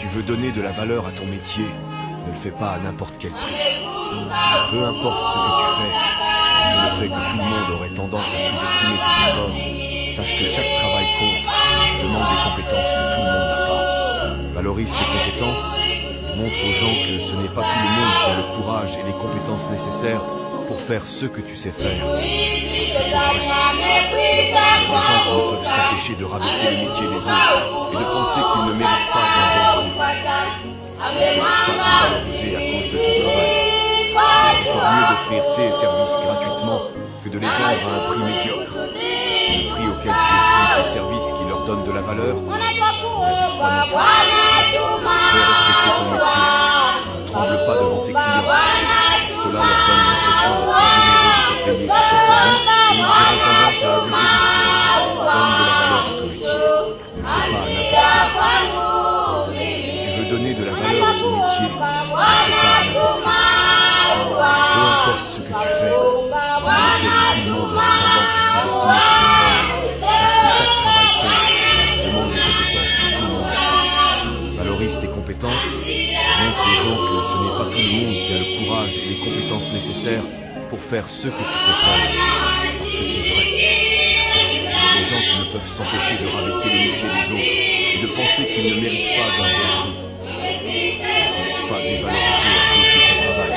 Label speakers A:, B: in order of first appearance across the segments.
A: tu veux donner de la valeur à ton métier, ne le fais pas à n'importe quel prix. Peu importe ce que tu fais, le fait que tout le monde aurait tendance à sous-estimer tes efforts, sache que chaque travail compte, demande des compétences que tout le monde n'a pas. Valorise tes compétences, montre aux gens que ce n'est pas tout le monde qui a le courage et les compétences nécessaires pour faire ce que tu sais faire. Parce que c'est vrai. Il y a des gens qui ne peuvent s'empêcher de rabaisser les métiers des autres et de penser qu'ils ne méritent pas un bon prix. Ne te laisse pas dévaloriser à cause de ton travail. Il est encore mieux d'offrir ces services gratuitement que de les vendre à un prix médiocre. C'est le prix auquel tu estimes tes services qui leur donne de la valeur. N'abuse pas non plus. Fais respecter ton métier. Ne tremble pas devant tes clients. Cela leur donne l'impression d'être généreux de te payer pour tes services et ils auront tendance à abuser du prix. Donne de la valeur à ton métier. Ne le fais pas à n'importe quel prix. Si tu veux donner de la valeur à ton métier, ne le fais pas à n'importe quel prix. Peu importe ce que tu fais, le fait que tout le monde aurait tendance à sous-estimer tes efforts, sache que chaque travail compte, demande des compétences que tout le monde n'a pas. Valorise tes compétences, montre aux gens que ce n'est pas tout le monde qui a le courage et les compétences nécessaires pour faire ce que tu sais faire. Parce que c'est vrai. Il y a des gens qui ne peuvent s'empêcher de rabaisser les métiers des autres et de penser qu'ils ne méritent pas un bon prix. Ne te laisse pas dévaloriser à cause de ton travail.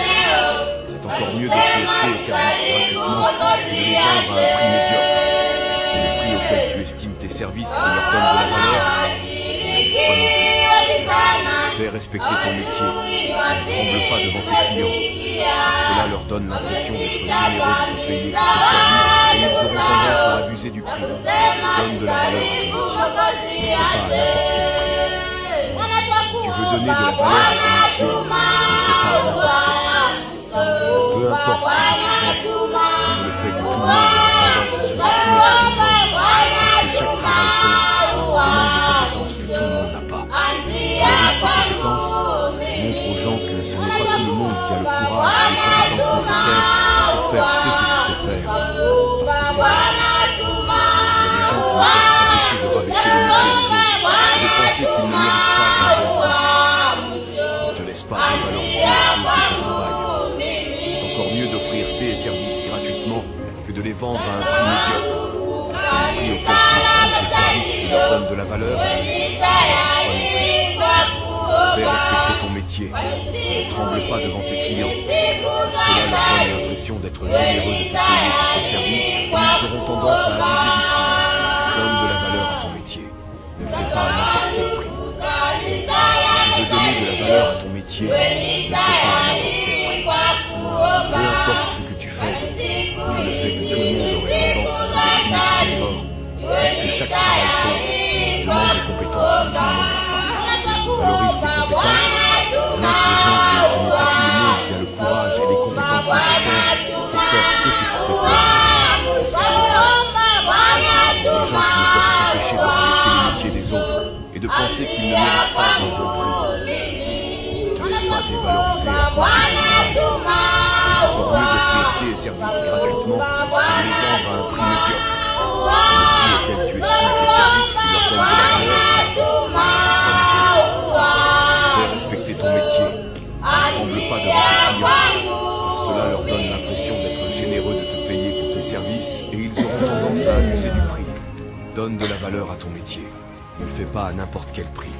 A: C'est encore mieux d'offrir ces services gratuitement que de les vendre à un prix médiocre. C'est le prix auquel tu estimes tes services qui leur donnent de la valeur. N'abuse pas non plus. Fais respecter ton métier. Ne tremble pas devant tes clients. Cela leur donne l'impression d'être généreux de te payer pour tes services et ils auront tendance à abuser du prix. Donne de la valeur à ton métier. Ne le fais pas à n'importe quel prix. Si tu veux donner de la valeur à ton métier, ne le fais pas à n'importe quel prix. Peu importe ce que tu fais, le fait que tout le monde aurait tendance à sous-estimer tes efforts, sache que chaque travail compte, demande des compétences que tout le monde n'a pas. Valorise tes compétences, montre aux gens que ce n'est pas tout le monde qui a le courage et les compétences nécessaires pour faire ce que tu sais faire. Parce que c'est vrai. Il y a des gens qui ne peuvent s'empêcher de rabaisser les métiers des autres et de penser qu'ils ne méritent pas un bon prix. Ne te laisse pas dévaloriser à cause de ton travail. C'est encore mieux d'offrir ces services gratuitement que de les vendre à un prix médiocre. C'est le prix auquel tu estimes tes services qui leur donnent de la valeur. N'abuse pas non plus. Fais respecter ton métier. Ne tremble pas devant tes clients. Cela leur donne l'impression d'être généreux de te payer pour tes services et ils auront tendance à abuser du prix. Donne de la valeur à ton métier. Ne le fais pas à n'importe quel prix. Si tu veux donner de la valeur à ton métier, ne le fais pas à n'importe quel prix. Peu importe ce que tu fais, le fait que tout le monde aurait tendance à sous-estimer tes efforts, sache que chaque travail compte, demande des compétences que tout le monde n'a pas. Valorise tes compétences, montre aux gens que ce n'est pas tout le monde qui a le courage et les compétences nécessaires pour faire ce que tu sais faire. Parce que c'est vrai. Il y a des gens qui ne peuvent s'empêcher de rabaisser les métiers des autres et de penser qu'ils ne méritent pas un bon prix. Ne te laisse pas dévaloriser à cause de ton travail. Il est encore mieux d'offrir ces services gratuitement que de les vendre à un prix médiocre. C'est le prix auquel tu estimes tes services qui leur donnent de la valeur. N'abuse pas non plus. Fais respecter ton métier. Ne tremble pas devant tes clients. Cela leur donne l'impression d'être généreux de te payer pour tes services et ils auront tendance à abuser du prix. Donne de la valeur à ton métier. Ne le fais pas à n'importe quel prix.